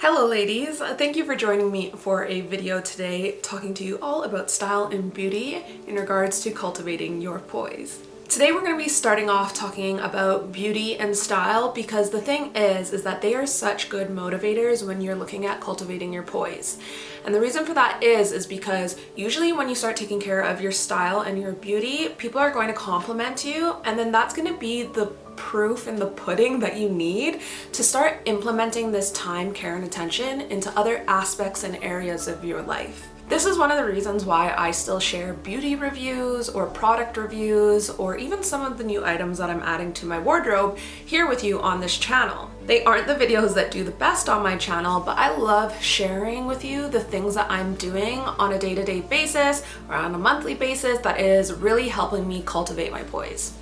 Hello ladies, thank you for joining me for a video today talking to you all about style and beauty in regards to cultivating your poise. Today we're going to be starting off talking about beauty and style because the thing is that they are such good motivators when you're looking at cultivating your poise. And the reason for that is because usually when you start taking care of your style and your beauty, people are going to compliment you, and then that's going to be the proof in the pudding that you need to start implementing this time, care, and attention into other aspects and areas of your life. This is one of the reasons why I still share beauty reviews or product reviews or even some of the new items that I'm adding to my wardrobe here with you on this channel. They aren't the videos that do the best on my channel, but I love sharing with you the things that I'm doing on a day-to-day basis or on a monthly basis that is really helping me cultivate my poise.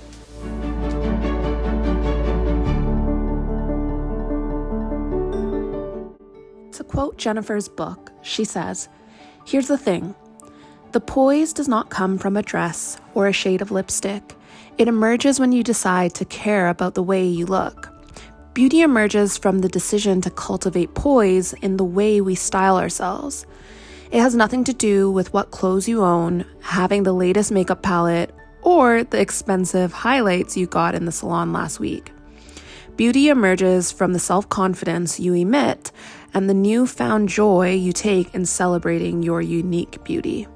To quote Jennifer's book, she says, "Here's the thing. The poise does not come from a dress or a shade of lipstick. It emerges when you decide to care about the way you look. Beauty emerges from the decision to cultivate poise in the way we style ourselves. It has nothing to do with what clothes you own, having the latest makeup palette, or the expensive highlights you got in the salon last week. Beauty emerges from the self-confidence you emit and the newfound joy you take in celebrating your unique beauty."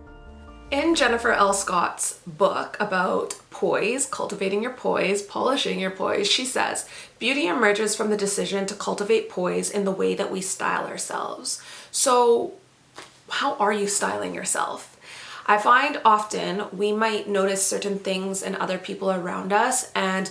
In Jennifer L. Scott's book about poise, cultivating your poise, polishing your poise, she says, "Beauty emerges from the decision to cultivate poise in the way that we style ourselves." So, how are you styling yourself? I find often we might notice certain things in other people around us, and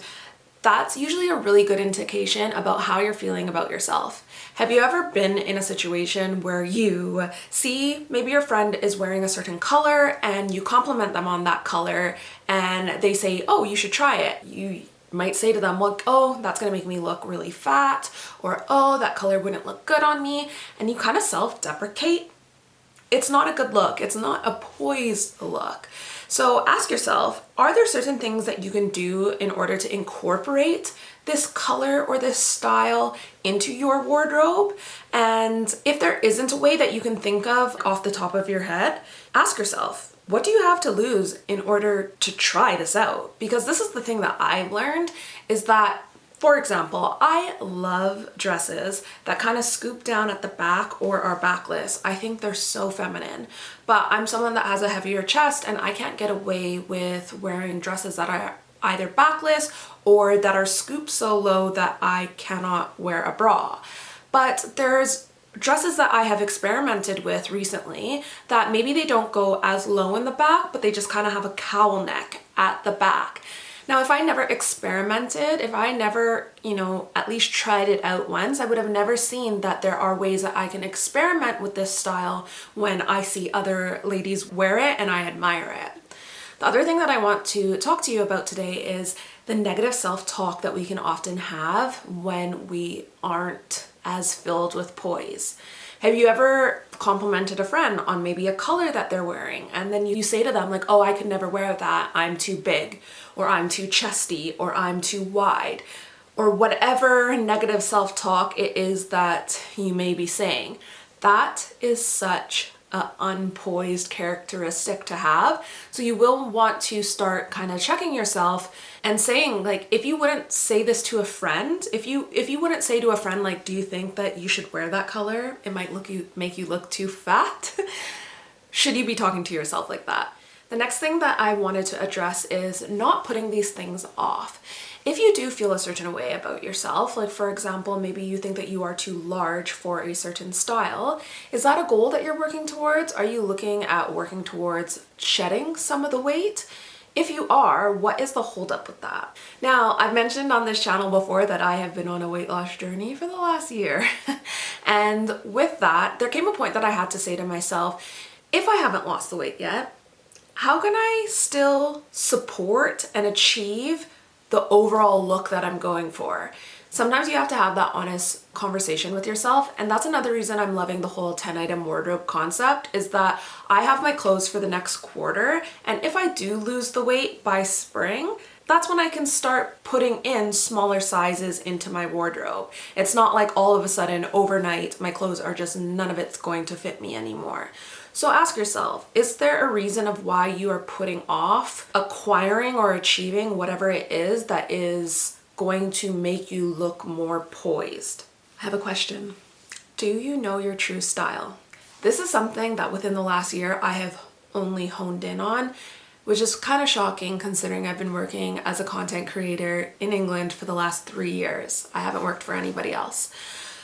that's usually a really good indication about how you're feeling about yourself. Have you ever been in a situation where you see maybe your friend is wearing a certain color and you compliment them on that color and they say, "Oh, you should try it." You might say to them, like, "Oh, that's gonna make me look really fat," or "Oh, that color wouldn't look good on me," and you kind of self-deprecate. It's not a good look. It's not a poised look. So ask yourself, are there certain things that you can do in order to incorporate this color or this style into your wardrobe? And if there isn't a way that you can think of off the top of your head, ask yourself, what do you have to lose in order to try this out? Because this is the thing that I've learned is that, for example, I love dresses that kind of scoop down at the back or are backless. I think they're so feminine, but I'm someone that has a heavier chest and I can't get away with wearing dresses that are either backless or that are scooped so low that I cannot wear a bra. But there's dresses that I have experimented with recently that maybe they don't go as low in the back, but they just kind of have a cowl neck at the back. Now, if I never experimented, if I never, at least tried it out once, I would have never seen that there are ways that I can experiment with this style when I see other ladies wear it and I admire it. The other thing that I want to talk to you about today is the negative self-talk that we can often have when we aren't as filled with poise. Have you ever complimented a friend on maybe a color that they're wearing and then you say to them like, "Oh, I could never wear that, I'm too big," or "I'm too chesty," or "I'm too wide," or whatever negative self-talk it is that you may be saying? That is such an unpoised characteristic to have. So you will want to start kind of checking yourself and saying, like, if you wouldn't say this to a friend, if you wouldn't say to a friend, like, "Do you think that you should wear that color? It might make you look too fat." Should you be talking to yourself like that? The next thing that I wanted to address is not putting these things off. If you do feel a certain way about yourself, like for example, maybe you think that you are too large for a certain style, is that a goal that you're working towards? Are you looking at working towards shedding some of the weight? If you are, what is the holdup with that? Now, I've mentioned on this channel before that I have been on a weight loss journey for the last year. And with that, there came a point that I had to say to myself, if I haven't lost the weight yet, how can I still support and achieve the overall look that I'm going for? Sometimes you have to have that honest conversation with yourself, and that's another reason I'm loving the whole 10-item wardrobe concept, is that I have my clothes for the next quarter, and if I do lose the weight by spring, that's when I can start putting in smaller sizes into my wardrobe. It's not like all of a sudden overnight my clothes are just none of it's going to fit me anymore. So ask yourself, is there a reason of why you are putting off acquiring or achieving whatever it is that is going to make you look more poised? I have a question. Do you know your true style? This is something that within the last year I have only honed in on, which is kind of shocking considering I've been working as a content creator in England for the last 3 years. I haven't worked for anybody else.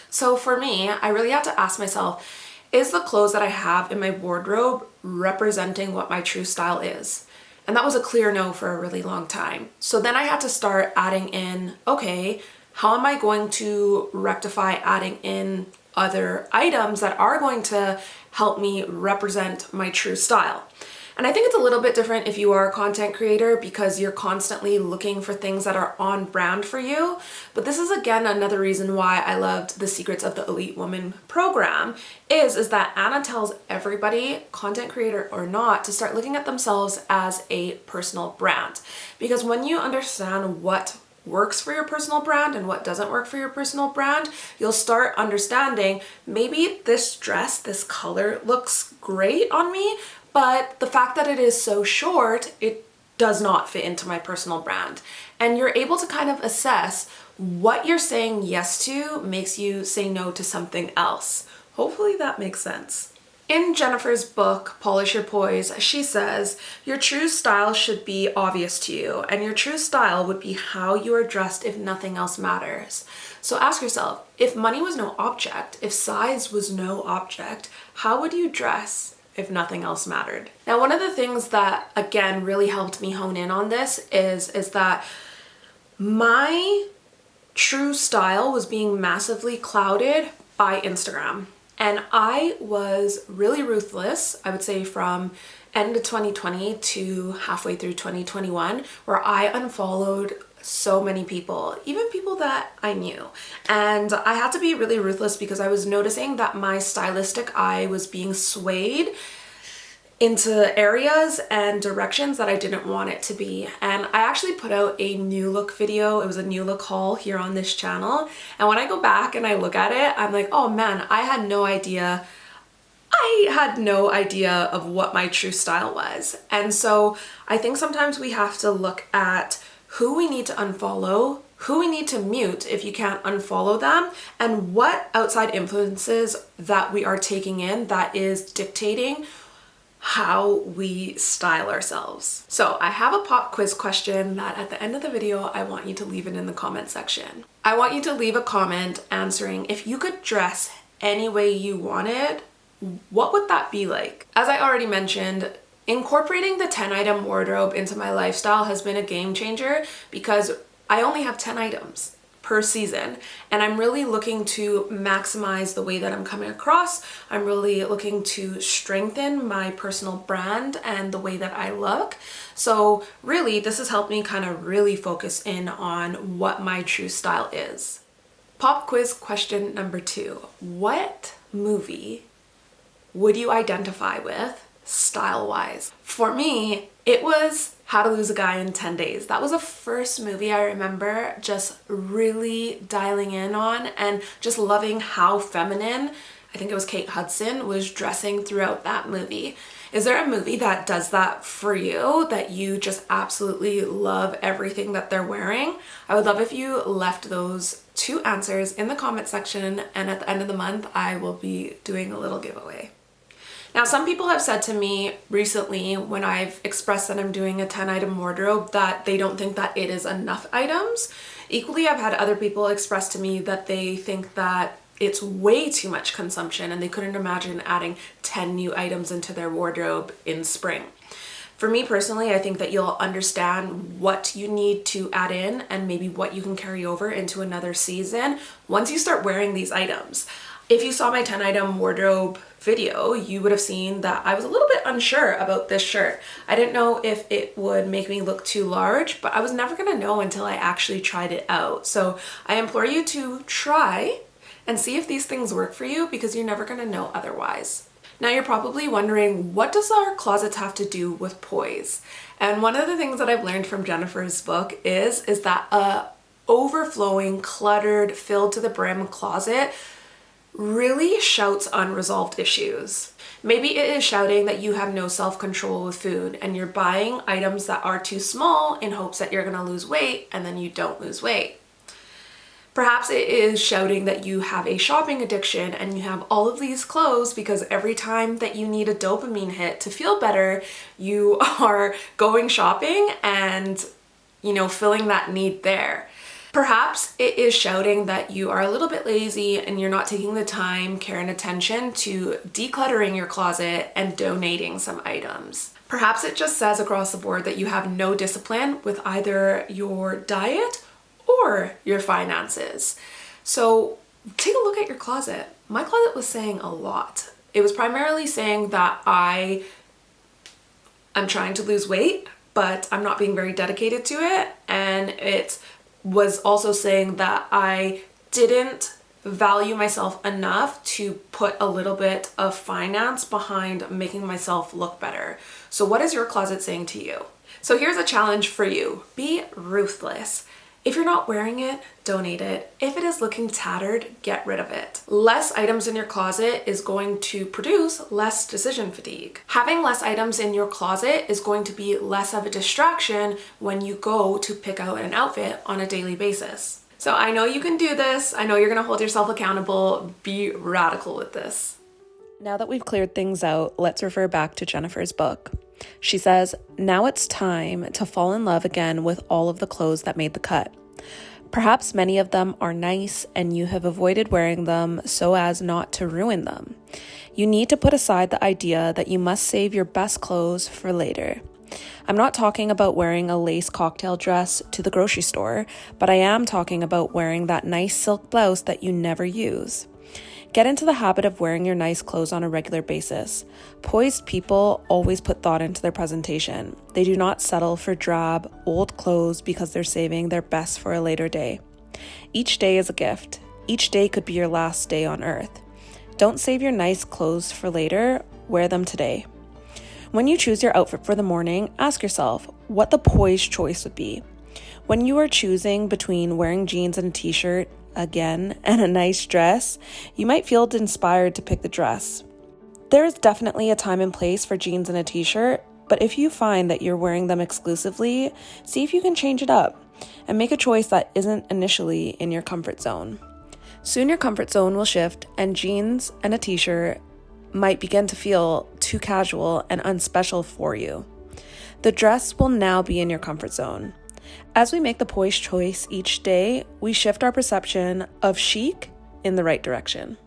So for me, I really had to ask myself, is the clothes that I have in my wardrobe representing what my true style is? And that was a clear no for a really long time. So then I had to start adding in, okay, how am I going to rectify adding in other items that are going to help me represent my true style? And I think it's a little bit different if you are a content creator because you're constantly looking for things that are on brand for you. But this is again another reason why I loved the Secrets of the Elite Woman program is that Anna tells everybody, content creator or not, to start looking at themselves as a personal brand. Because when you understand what works for your personal brand and what doesn't work for your personal brand, you'll start understanding maybe this dress, this color looks great on me, but the fact that it is so short, it does not fit into my personal brand. And you're able to kind of assess what you're saying yes to makes you say no to something else. Hopefully that makes sense. In Jennifer's book, Polish Your Poise, she says, your true style should be obvious to you, and your true style would be how you are dressed if nothing else matters. So ask yourself, if money was no object, if size was no object, how would you dress if nothing else mattered? Now, one of the things that, again, really helped me hone in on this is that my true style was being massively clouded by Instagram. And I was really ruthless, I would say from end of 2020 to halfway through 2021, where I unfollowed so many people, even people that I knew. And I had to be really ruthless because I was noticing that my stylistic eye was being swayed into areas and directions that I didn't want it to be. And I actually put out a new look video. It was a new look haul here on this channel. And when I go back and I look at it, I'm like, oh man, I had no idea of what my true style was. And so I think sometimes we have to look at who we need to unfollow, who we need to mute if you can't unfollow them, and what outside influences that we are taking in that is dictating how we style ourselves. So I have a pop quiz question that at the end of the video, I want you to leave it in the comment section. I want you to leave a comment answering, if you could dress any way you wanted, what would that be like? As I already mentioned, incorporating the 10 item wardrobe into my lifestyle has been a game changer because I only have 10 items per season, and I'm really looking to maximize the way that I'm coming across. I'm really looking to strengthen my personal brand and the way that I look. So really, this has helped me kind of really focus in on what my true style is. Pop quiz question number 2. What movie would you identify with style-wise? For me, it was How to Lose a Guy in 10 Days. That was the first movie I remember just really dialing in on and just loving how feminine, I think it was Kate Hudson, was dressing throughout that movie. Is there a movie that does that for you, that you just absolutely love everything that they're wearing? I would love if you left those 2 answers in the comment section, and at the end of the month, I will be doing a little giveaway. Now, some people have said to me recently when I've expressed that I'm doing a 10 item wardrobe that they don't think that it is enough items. Equally, I've had other people express to me that they think that it's way too much consumption and they couldn't imagine adding 10 new items into their wardrobe in spring. For me personally, I think that you'll understand what you need to add in and maybe what you can carry over into another season once you start wearing these items. If you saw my 10 item wardrobe video, you would have seen that I was a little bit unsure about this shirt. I didn't know if it would make me look too large, but I was never gonna know until I actually tried it out. So I implore you to try and see if these things work for you because you're never gonna know otherwise. Now you're probably wondering, what does our closets have to do with poise? And one of the things that I've learned from Jennifer's book is that a overflowing, cluttered, filled to the brim closet really shouts unresolved issues. Maybe it is shouting that you have no self-control with food and you're buying items that are too small in hopes that you're gonna lose weight and then you don't lose weight. Perhaps it is shouting that you have a shopping addiction and you have all of these clothes because every time that you need a dopamine hit to feel better, you are going shopping and, filling that need there. Perhaps it is shouting that you are a little bit lazy and you're not taking the time, care, and attention to decluttering your closet and donating some items. Perhaps it just says across the board that you have no discipline with either your diet or your finances. So take a look at your closet. My closet was saying a lot. It was primarily saying that I'm trying to lose weight, but I'm not being very dedicated to it. And it was also saying that I didn't value myself enough to put a little bit of finance behind making myself look better. So what is your closet saying to you? So here's a challenge for you. Be ruthless. If you're not wearing it, donate it. If it is looking tattered, get rid of it. Less items in your closet is going to produce less decision fatigue. Having less items in your closet is going to be less of a distraction when you go to pick out an outfit on a daily basis. So I know you can do this. I know you're gonna hold yourself accountable. Be radical with this. Now that we've cleared things out, let's refer back to Jennifer's book. She says, now it's time to fall in love again with all of the clothes that made the cut. Perhaps many of them are nice and you have avoided wearing them so as not to ruin them. You need to put aside the idea that you must save your best clothes for later. I'm not talking about wearing a lace cocktail dress to the grocery store, but I am talking about wearing that nice silk blouse that you never use. Get into the habit of wearing your nice clothes on a regular basis. Poised people always put thought into their presentation. They do not settle for drab, old clothes because they're saving their best for a later day. Each day is a gift. Each day could be your last day on earth. Don't save your nice clothes for later, wear them today. When you choose your outfit for the morning, ask yourself what the poised choice would be. When you are choosing between wearing jeans and a t-shirt, again, and a nice dress, you might feel inspired to pick the dress. There is definitely a time and place for jeans and a t-shirt, but if you find that you're wearing them exclusively, see if you can change it up and make a choice that isn't initially in your comfort zone. Soon your comfort zone will shift and jeans and a t-shirt might begin to feel too casual and unspecial for you. The dress will now be in your comfort zone. As we make the poised choice each day, we shift our perception of chic in the right direction.